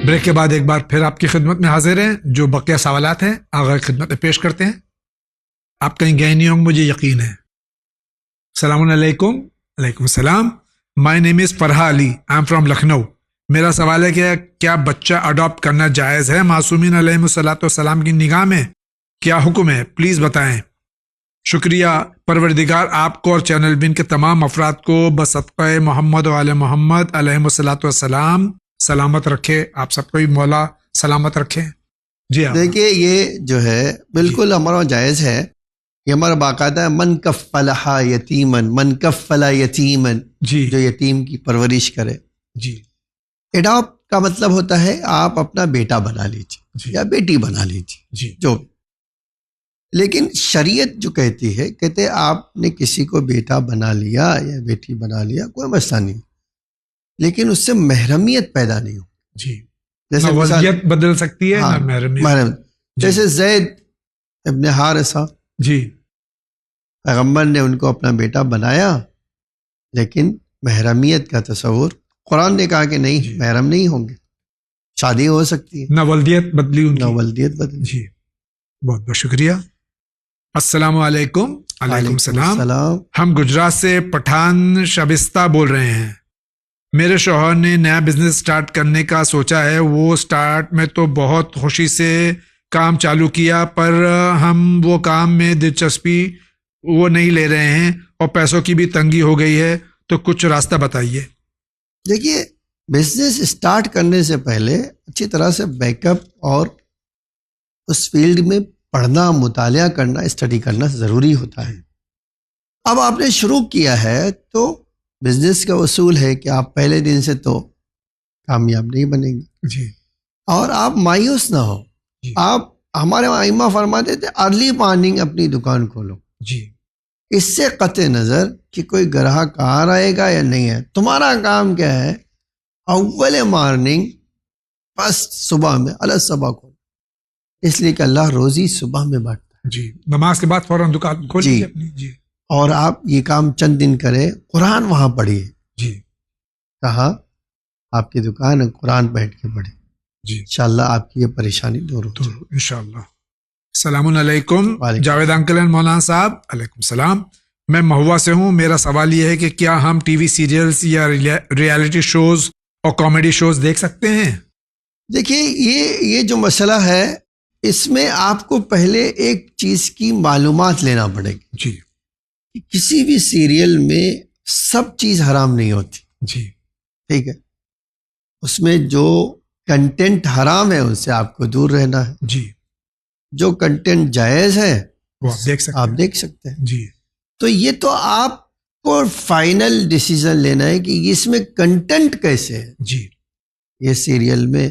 Break کے بعد ایک بار پھر آپ کی خدمت میں حاضر ہیں. جو بقیہ سوالات ہیں آغا کی خدمت میں پیش کرتے ہیں. آپ کہیں گئے نہیں ہوں گے مجھے یقین ہے. السلام علیکم. وعلیکم السلام. My name is Farha Ali. I am from Lucknow. میرا سوال ہے کہ کیا بچہ اڈاپٹ کرنا جائز ہے؟ معصومین علیہ الصلوۃ والسلام کی نگاہ میں کیا حکم ہے؟ پلیز بتائیں. شکریہ. پروردگار آپ کو اور چینل بین کے تمام افراد کو بصدقہ محمد و آل محمد علیہ الصلوۃ والسلام سلامت رکھے. آپ سب کو بھی مولا سلامت رکھے. جی ہاں دیکھیے یہ جو ہے بالکل ہمارا جائز ہے. یہ ہمارا باقاعدہ من کفلھا یتیمن، من کفل یتیمن، جی جو یتیم کی پرورش کرے. جی اڈاپٹ کا مطلب ہوتا ہے آپ اپنا بیٹا بنا لیجیے جی یا بیٹی بنا لیجیے جی جو بھی. لیکن شریعت جو کہتی ہے، کہتے آپ نے کسی کو بیٹا بنا لیا یا بیٹی بنا لیا کوئی مسئلہ نہیں، لیکن اس سے محرمیت پیدا نہیں ہو. جی. جیسے نہ مثال ولیت بدل سکتی ہے ہاں نہ محرمیت. محرم، جیسے زید ابن حارثہ، جی پیغمبر نے ان کو اپنا بیٹا بنایا لیکن محرمیت کا تصور قرآن نے کہا کہ نہیں، جی. محرم نہیں ہوں گے. شادی ہو سکتی ہے، نہ ولدیت بدلی ان نہ کی. ولدیت بدلی. جی بہت بہت شکریہ. السلام علیکم. وعلیکم السلام. ہم گجرات سے پٹھان شبستہ بول رہے ہیں. میرے شوہر نے نیا بزنس سٹارٹ کرنے کا سوچا ہے. وہ سٹارٹ میں تو بہت خوشی سے کام چالو کیا، پر ہم وہ کام میں دلچسپی وہ نہیں لے رہے ہیں اور پیسوں کی بھی تنگی ہو گئی ہے، تو کچھ راستہ بتائیے. دیکھیے بزنس اسٹارٹ کرنے سے پہلے اچھی طرح سے بیک اپ اور اس فیلڈ میں پڑھنا، مطالعہ کرنا، اسٹڈی کرنا ضروری ہوتا ہے. اب آپ نے شروع کیا ہے تو بزنس کا اصول ہے کہ آپ پہلے دن سے تو کامیاب نہیں بنیں گے. جی اور آپ مایوس نہ ہو. جی آپ ہمارے ائمہ فرماتے تھے ارلی مارننگ اپنی دکان کھولو. جی اس سے قطع نظر کہ کوئی گراہک آ رہے گا یا نہیں ہے، تمہارا کام کیا ہے اول مارننگ بس صبح میں الصبح کھولو. اس لیے کہ اللہ روزی صبح میں بانٹتا ہے. جی. نماز کے بعد فوراً دکان کھول جی. لیجیے اپنی. جی اور آپ یہ کام چند دن کریں، قرآن وہاں پڑھیے. جی کہا آپ کی دکان ہے، قرآن بیٹھ کے پڑھے. جی انشاءاللہ آپ کی یہ پریشانی دور ہو تو جائے. انشاءاللہ. السلام علیکم. وعلیکم جاوید انکل اینڈ مولانا صاحب. علیکم السلام. میں مہوا سے ہوں. میرا سوال یہ ہے کہ کیا ہم ٹی وی سیریلز یا ریالٹی شوز اور کامیڈی شوز دیکھ سکتے ہیں؟ دیکھیے یہ جو مسئلہ ہے، اس میں آپ کو پہلے ایک چیز کی معلومات لینا پڑے گی. جی کہ کسی بھی سیریل میں سب چیز حرام نہیں ہوتی. جی ٹھیک ہے، اس میں جو کنٹینٹ حرام ہے اس سے آپ کو دور رہنا ہے. جی جو کنٹینٹ جائز ہے وہ آپ دیکھ سکتے آپ ہیں. دیکھ سکتے ہیں. جی تو یہ تو آپ کو فائنل ڈیسیزن لینا ہے کہ اس میں کنٹینٹ کیسے ہے. جی یہ سیریل میں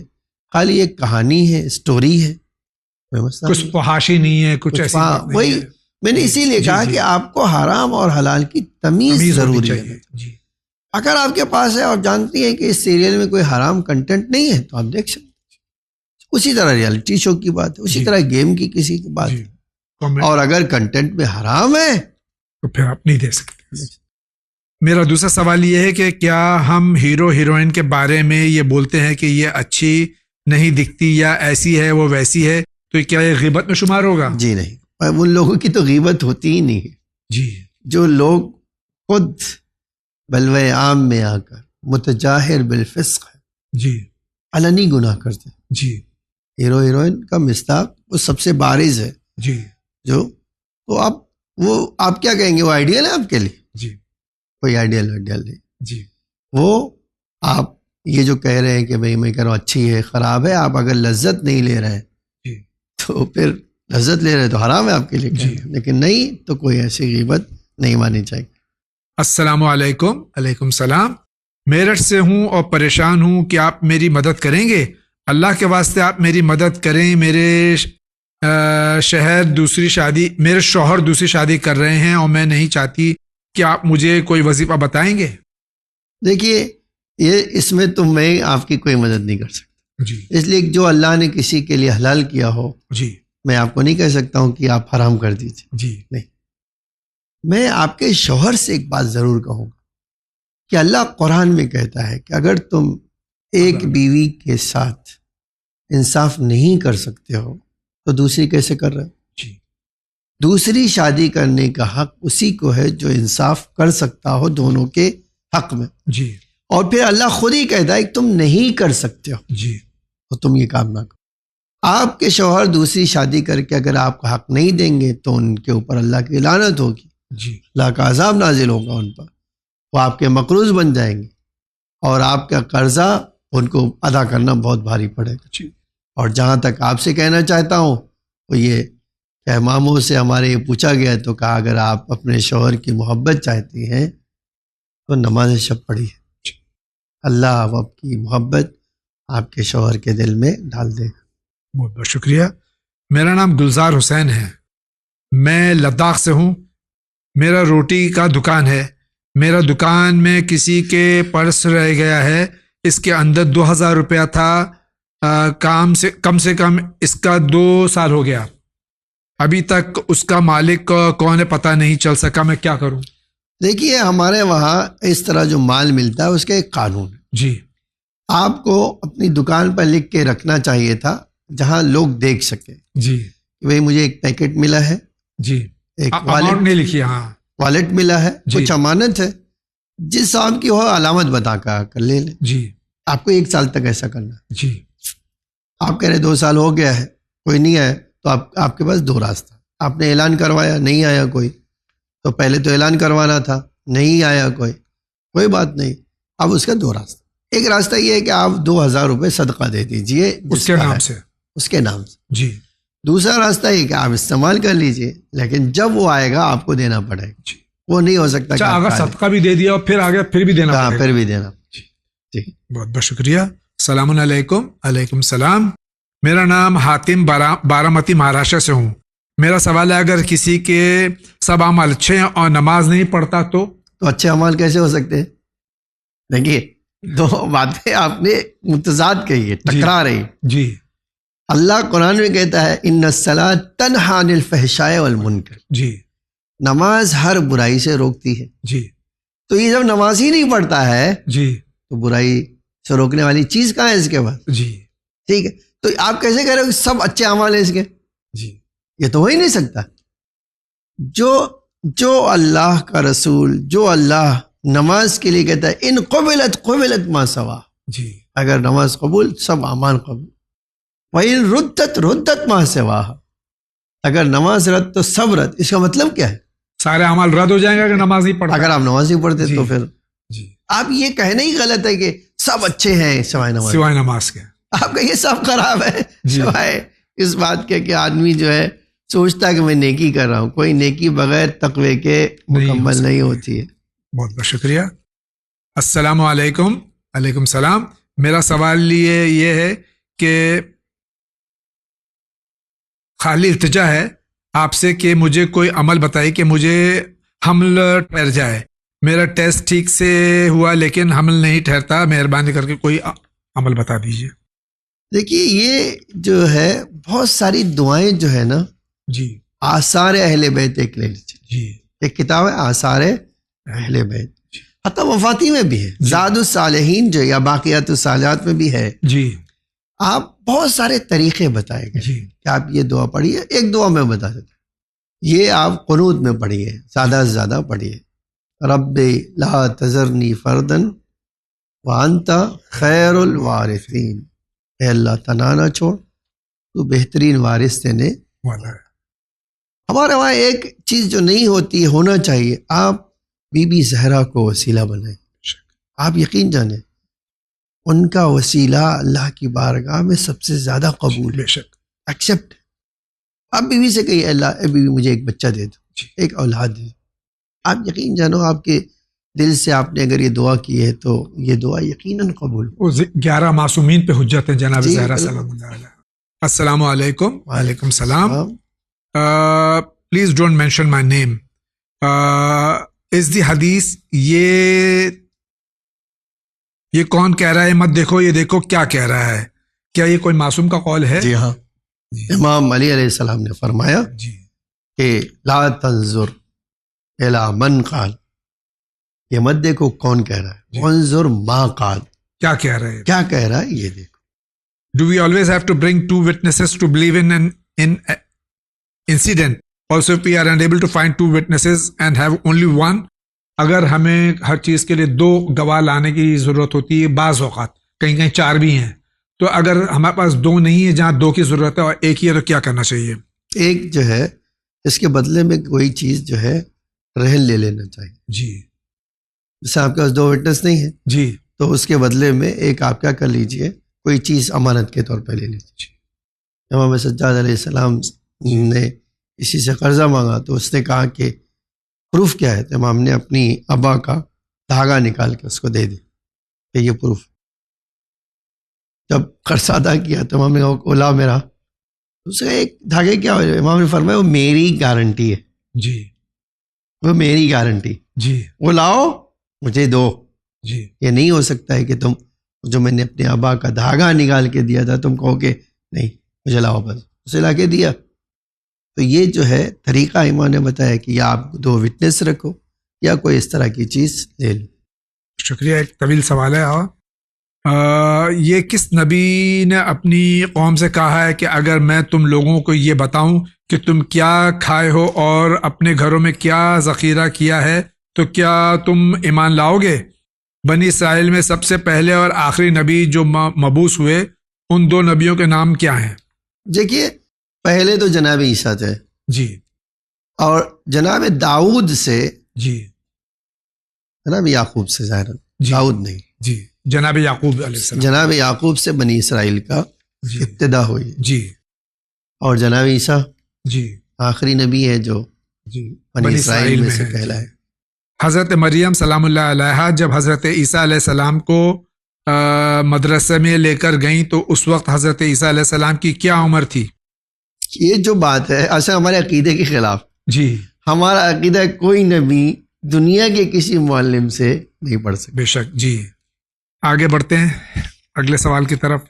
خالی ایک کہانی ہے، اسٹوری ہے، کوئی مسئلہ کچھ نہیں. فحاشی نہیں ہے، کچھ ایسی بات نہیں وہی ہے. میں نے اسی لیے جی، کہا جی. کہ آپ کو حرام اور حلال کی تمیز تمیز ہونی ضروری چاہیے. ہے. جی اگر آپ کے پاس ہے اور جانتی ہیں کہ اس سیریل میں کوئی حرام کنٹینٹ نہیں ہے تو آپ دیکھ سکتے ہیں. اسی طرح ریالٹی شو کی بات ہے، اسی جی. طرح گیم کی کسی کی بات جی ہے. اور اگر کنٹینٹ میں حرام ہے تو پھر آپ نہیں دیکھ سکتے. میرا دوسرا سوال یہ ہے کہ کیا ہم ہیرو ہیروئن کے بارے میں یہ بولتے ہیں کہ یہ اچھی نہیں دکھتی یا ایسی ہے وہ ویسی ہے، تو کیا یہ غیبت میں شمار ہوگا؟ جی نہیں، ان لوگوں کی تو غیبت ہوتی ہی نہیں ہے. جی جو لوگ خود بلوے عام میں آ کر متجاہر بالفسق ہے، جی علنی گناہ کرتے ہیں. جی ہیرو ہیروئن کا مصداق وہ سب سے بارز ہے. جی جو تو آپ کیا کہیں گے، وہ آئیڈیل ہے آپ کے لیے؟ جی کوئی آئیڈیل نہیں. جی وہ آپ یہ جو کہہ رہے ہیں کہ بھئی میں کہہ رہا ہوں اچھی ہے خراب ہے، آپ اگر لذت نہیں لے رہے جی تو پھر لذت لے رہے تو حرام ہے آپ کے لیے کہنا. لیکن نہیں تو کوئی ایسی غیبت نہیں مانی چاہیے. السلام علیکم. علیکم السلام. میرٹھ سے ہوں اور پریشان ہوں کہ آپ میری مدد کریں گے. اللہ کے واسطے آپ میری مدد کریں. میرے شوہر دوسری شادی کر رہے ہیں اور میں نہیں چاہتی. کہ آپ مجھے کوئی وظیفہ بتائیں گے؟ دیکھیے اس میں تو میں آپ کی کوئی مدد نہیں کر سکتا. جی اس لیے جو اللہ نے کسی کے لیے حلال کیا ہو، جی میں آپ کو نہیں کہہ سکتا ہوں کہ آپ حرام کر دیجیے. جی نہیں، میں آپ کے شوہر سے ایک بات ضرور کہوں گا کہ اللہ قرآن میں کہتا ہے کہ اگر تم ایک بیوی کے ساتھ انصاف نہیں کر سکتے ہو تو دوسری کیسے کر رہے ہو؟ جی دوسری شادی کرنے کا حق اسی کو ہے جو انصاف کر سکتا ہو دونوں کے حق میں. جی اور پھر اللہ خود ہی کہتا ہے کہ تم نہیں کر سکتے ہو جی تو تم یہ کام نہ کرو. آپ کے شوہر دوسری شادی کر کے اگر آپ کا حق نہیں دیں گے تو ان کے اوپر اللہ کی لعنت ہوگی, جی اللہ کا عذاب نازل ہوگا ان پر, وہ آپ کے مقروض بن جائیں گے اور آپ کا قرضہ ان کو ادا کرنا بہت بھاری پڑے گا. جی اور جہاں تک آپ سے کہنا چاہتا ہوں وہ یہ کہ اماموں سے ہمارے یہ پوچھا گیا تو کہا اگر آپ اپنے شوہر کی محبت چاہتی ہیں تو نماز شب پڑھی ہے, اللہ آپ کی محبت آپ کے شوہر کے دل میں ڈال دے گا. بہت بہت شکریہ. میرا نام گلزار حسین ہے, میں لداخ سے ہوں. میرا روٹی کا دکان ہے. میرا دکان میں کسی کے پرس رہ گیا ہے, اس کے اندر 2000 روپیہ تھا. کم سے کم اس کا 2 سال ہو گیا, ابھی تک اس کا مالک کون ہے پتہ نہیں چل سکا. میں کیا کروں؟ دیکھیے ہمارے وہاں اس طرح جو مال ملتا ہے اس کا ایک قانون ہے. جی آپ کو اپنی دکان پر لکھ کے رکھنا چاہیے تھا جہاں لوگ دیکھ سکے جی کہ بھئی مجھے ایک پیکٹ ملا ہے, جی ایک اماؤنٹ نہیں لکھی. ہاں والٹ ملا ہے, جی. کچھ امانت ہے, جس صاحب کی ہو علامت بتا کر لے لیں. جی آپ کو 1 سال تک ایسا کرنا ہے. جی آپ کہہ رہے 2 سال ہو گیا ہے کوئی نہیں آیا تو آپ کے پاس 2 راستہ. آپ نے اعلان کروایا, نہیں آیا کوئی, تو پہلے تو اعلان کروانا تھا, نہیں آیا کوئی بات نہیں. اب اس کا 2 راستہ. ایک راستہ یہ ہے کہ آپ 2000 روپے صدقہ دے دیجئے اس کے نام سے. اس کے نام سے. جی دوسرا راستہ یہ کہ آپ استعمال کر لیجئے, لیکن جب وہ آئے گا آپ کو دینا پڑے گا. جی وہ نہیں ہو سکتا کہ اگر صدقہ بھی دے دیا اور پھر آگے پھر بھی دینا پڑے گا. پھر بھی دینا. جی بہت بہت شکریہ. السلام علیکم. علیکم السلام. میرا نام حاتم بارامتی مہاراشٹر سے ہوں. میرا سوال ہے اگر کسی کے سب اعمال اچھے ہیں اور نماز نہیں پڑھتا تو اچھے اعمال کیسے ہو سکتے ہیں؟ دیکھیے 2 باتیں آپ نے متضاد کہی ہے, ٹکرا رہی. جی اللہ قرآن میں کہتا ہے ان الصلاۃ تنہی عن الفحشاء والمنکر, جی نماز ہر برائی سے روکتی ہے. جی تو یہ جب نماز ہی نہیں پڑھتا ہے جی تو برائی سے روکنے والی چیز کہاں ہے اس کے پاس؟ جی ٹھیک ہے, تو آپ کیسے کہہ رہے ہو کہ سب اچھے اعمال ہیں اس کے؟ جی یہ تو ہو ہی نہیں سکتا. جو اللہ کا رسول, جو اللہ نماز کے لیے کہتا ہے ان قبلت ما سوا, جی اگر نماز قبول سب اعمال قبول. وَإِن ردت ما سوا, اگر نماز رد تو سب رد. اس کا مطلب کیا ہے؟ سارے اعمال رد ہو جائیں گے اگر نماز نہیں پڑھتا. اگر آپ نماز نہیں پڑھتے جی. تو پھر جی آپ یہ کہنا ہی غلط ہے کہ سب اچھے ہیں سوائے نماز. سوائے نماز کے. آپ کا یہ سب خراب ہے جی. سوائے اس بات کے کہ آدمی جو ہے سوچتا ہے کہ میں نیکی کر رہا ہوں. کوئی نیکی بغیر تقوی کے مکمل نہیں ہوتی ہے. بہت بہت شکریہ. السلام علیکم. علیکم السلام. میرا سوال یہ ہے کہ خالی التجا ہے آپ سے کہ مجھے کوئی عمل بتائیے کہ مجھے حمل ٹھہر جائے. میرا ٹیسٹ ٹھیک سے ہوا لیکن حمل نہیں ٹھہرتا. مہربانی کر کے کوئی عمل بتا دیجیے. دیکھیے یہ جو ہے بہت ساری دعائیں جو ہے نا, جی آثار اہل بیت ایک لے لیجیے. جی ایک کتاب ہے آثار اہل بیت, جی. حتی وفاتی میں بھی ہے, زاد الصالحین جو یا باقیات الصالحات میں بھی ہے. جی آپ بہت سارے طریقے بتائے گئے جی کہ آپ یہ دعا پڑھیے. ایک دعا میں بتا دیتا ہوں, یہ آپ قنوت میں پڑھیے, زیادہ سے زیادہ پڑھیے. رب لا تذرنی فردن وانت خیر الوارثین, اے اللہ تنہا نہ چھوڑ, تو بہترین وارث دینے والا ہے. ہمارے وہاں ایک چیز جو نہیں ہوتی ہونا چاہیے, آپ بی بی زہرا کو وسیلہ بنائیں. آپ یقین جانیں ان کا وسیلہ اللہ کی بارگاہ میں سب سے زیادہ قبول ہے, بے شک. ایکسیپٹ. آپ بیوی سے کہیے اللہ اے بیوی مجھے ایک بچہ دے دو, ایک اولاد دے دو. آپ یقین جانو آپ کے دل سے آپ نے اگر یہ دعا کی ہے تو یہ دعا یقیناً قبول. 11 معصومین پہ حجت ہے جناب جی, زہرا سلام اللہ علیہ. السلام علیکم. وعلیکم السلام. Please don't mention my name. از دی حدیث یہ کون کہہ رہا ہے مت دیکھو یہ دیکھو کیا کہہ رہا ہے, کیا یہ کوئی معصوم کا قول ہے؟ جی ہاں, امام علی علیہ السلام نے فرمایا جی کہ لا تنظر الی من قال, یہ مت دیکھو کون کہہ رہا ہے, انظر ما قال, کیا کہہ رہے ہیں. کیا کہہ رہا ہے یہ دیکھو. Do we always have to bring 2 witnesses to believe in an incident? Also, if we are unable to find 2 witnesses and have only one, اگر ہمیں ہر چیز کے لیے 2 گواہ لانے کی ضرورت ہوتی ہے، بعض اوقات کہیں کہیں 4 بھی ہیں، تو اگر ہمارے پاس 2 نہیں ہے جہاں 2 کی ضرورت ہے اور 1 ہی ہے تو کیا کرنا چاہیے؟ ایک جو ہے اس کے بدلے میں کوئی چیز جو ہے رہن لے لینا چاہیے. جی، جیسے آپ کے پاس 2 وٹنس نہیں ہیں جی، تو اس کے بدلے میں ایک آپ کیا کر لیجئے، کوئی چیز امانت کے طور پہ لے لیجیے. امام سجاد علیہ السلام نے کسی سے قرضہ مانگا تو اس نے کہا کہ پروف کیا ہے؟ تو امام نے اپنی ابا کا دھاگا نکال کے اس کو دے دی کہ یہ پروف. جب قرضہ ادا کیا تو امام نے کہا اولا میرا، اس کا ایک دھاگے کیا ہو، امام نے فرمایا وہ میری گارنٹی ہے. جی، وہ میری گارنٹی، جی، وہ لاؤ مجھے دو. جی، یہ نہیں ہو سکتا ہے کہ تم جو میں نے اپنے ابا کا دھاگا نکال کے دیا تھا تم کہو کہ نہیں مجھے لاؤ، بس اسے لا کے دیا. تو یہ جو ہے طریقہ امام نے بتایا کہ یا آپ 2 وٹنس رکھو یا کوئی اس طرح کی چیز لے لو. شکریہ. ایک طویل سوال ہے. یہ کس نبی نے اپنی قوم سے کہا ہے کہ اگر میں تم لوگوں کو یہ بتاؤں کہ تم کیا کھائے ہو اور اپنے گھروں میں کیا ذخیرہ کیا ہے تو کیا تم ایمان لاؤ گے؟ بنی اسرائیل میں سب سے پہلے اور آخری نبی جو مبعوث ہوئے ان 2 نبیوں کے نام کیا ہیں؟ دیکھیے، پہلے تو جناب عیسیٰ تھے، جی، اور جناب داؤد سے، جی، جناب یعقوب سے، ظاہر داؤد نہیں، جی، جناب یعقوب علیہ السلام، جناب یعقوب سے بنی اسرائیل کا جی، ابتدا ہوئی. جی، اور جناب عیسیٰ جی، آخری نبی ہے جو جی، بنی اسرائیل میں سے پہلا ہے. حضرت مریم سلام اللہ علیہا جب حضرت عیسیٰ علیہ السلام کو مدرسے میں لے کر گئیں تو اس وقت حضرت عیسیٰ علیہ السلام کی کیا عمر تھی؟ یہ جو بات ہے اصل ہمارے عقیدے کے خلاف. جی، ہمارا عقیدہ کوئی نبی دنیا کے کسی معلم سے نہیں پڑھ سکتا. بے شک. جی، آگے بڑھتے ہیں اگلے سوال کی طرف.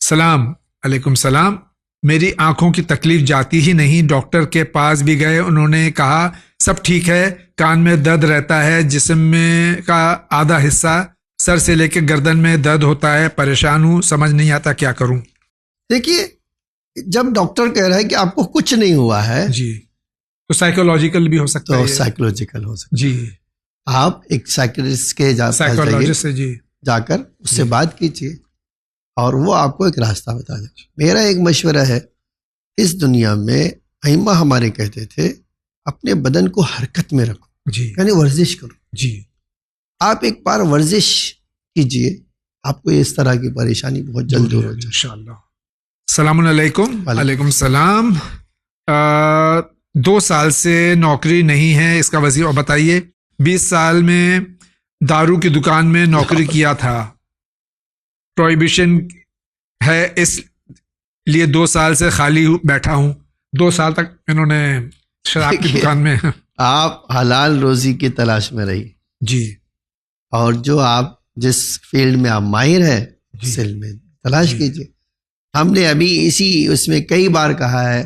سلام علیکم. سلام. میری آنکھوں کی تکلیف جاتی ہی نہیں، ڈاکٹر کے پاس بھی گئے، انہوں نے کہا سب ٹھیک ہے، کان میں درد رہتا ہے، جسم میں کا آدھا حصہ سر سے لے کے گردن میں درد ہوتا ہے، پریشان ہوں، سمجھ نہیں آتا کیا کروں. دیکھیے، جب ڈاکٹر کہہ رہا ہے کہ آپ کو کچھ نہیں ہوا ہے، جی، تو سائیکولوجیکل بھی ہو سکتا تو ہے. سائیکولوجیکل ہو سکتا ہے. جی، آپ ایک سائیکولوجسٹ کے سائیکولوجسٹ سے جی جا کر اس سے بات کیجیے اور وہ آپ کو ایک راستہ بتا دیں. میرا ایک مشورہ ہے، اس دنیا میں ائمہ ہمارے کہتے تھے اپنے بدن کو حرکت میں رکھو، جی، یعنی ورزش کرو. جی، آپ ایک بار ورزش کیجئے، آپ کو اس طرح کی پریشانی بہت جلد دور ہو جائے. انشاءاللہ. السلام علیکم. وعلیکم السلام. 2 سال سے نوکری نہیں ہے، اس کا وظیفہ بتائیے. 20 سال میں دارو کی دکان میں نوکری کیا تھا، پروہیبیشن ہے، اس لیے 2 سال سے خالی بیٹھا ہوں. 2 سال تک انہوں نے شراب کی دکان میں. آپ حلال روزی کی تلاش میں رہیے. جی، اور جو آپ جس فیلڈ میں آپ ماہر ہیں اس علم میں تلاش کیجیے. ہم نے ابھی اس میں کئی بار کہا ہے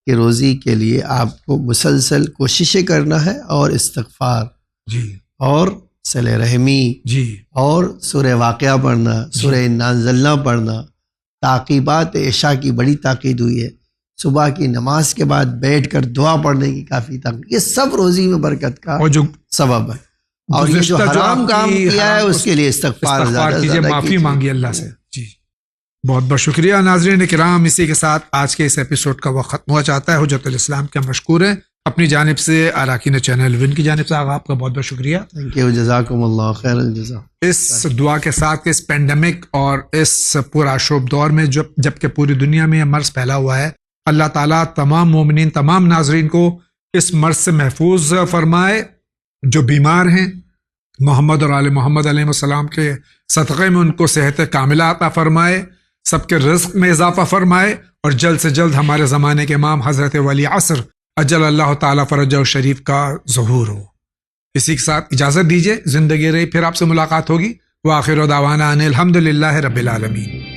کہ روزی کے لیے آپ کو مسلسل کوششیں کرنا ہے، اور استغفار، جی، اور صلہ رحمی، جی، اور سورہ واقعہ پڑھنا، سورہ انا انزلنا پڑھنا. تعقیبات عشاء کی بڑی تاکید ہوئی ہے، صبح کی نماز کے بعد بیٹھ کر دعا پڑھنے کی کافی تاکید، یہ سب روزی میں برکت کا سبب ہے. اور یہ جو حرام کام کیا ہے اس کے لیے استغفار کیجیے، معافی مانگی اللہ سے. جی، بہت بہت شکریہ. ناظرین کرام، اسی کے ساتھ آج کے اس ایپیسوڈ کا وقت ختم ہوا چاہتا ہے. حجت الاسلام کے مشکور ہیں. اپنی جانب سے اراکین چینل ون کی جانب سے آپ کا بہت بہت شکریہ. تھینک یو، جزاکم اللہ خیر الجزا. اس دعا کے ساتھ کہ اس پینڈیمک اور اس پورا شوب دور میں جب کہ پوری دنیا میں یہ مرض پھیلا ہوا ہے، اللہ تعالیٰ تمام مومنین، تمام ناظرین کو اس مرض سے محفوظ فرمائے. جو بیمار ہیں محمد اور آل محمد علیہ السلام کے صدقے میں ان کو صحت کاملہ عطا فرمائے، سب کے رزق میں اضافہ فرمائے، اور جلد سے جلد ہمارے زمانے کے امام حضرت ولی عصر اجل اللہ تعالیٰ فرجہ شریف کا ظہور ہو. اسی کے ساتھ اجازت دیجیے، زندگی رہی پھر آپ سے ملاقات ہوگی. وآخر دعوانا ان الحمد للہ رب العالمین.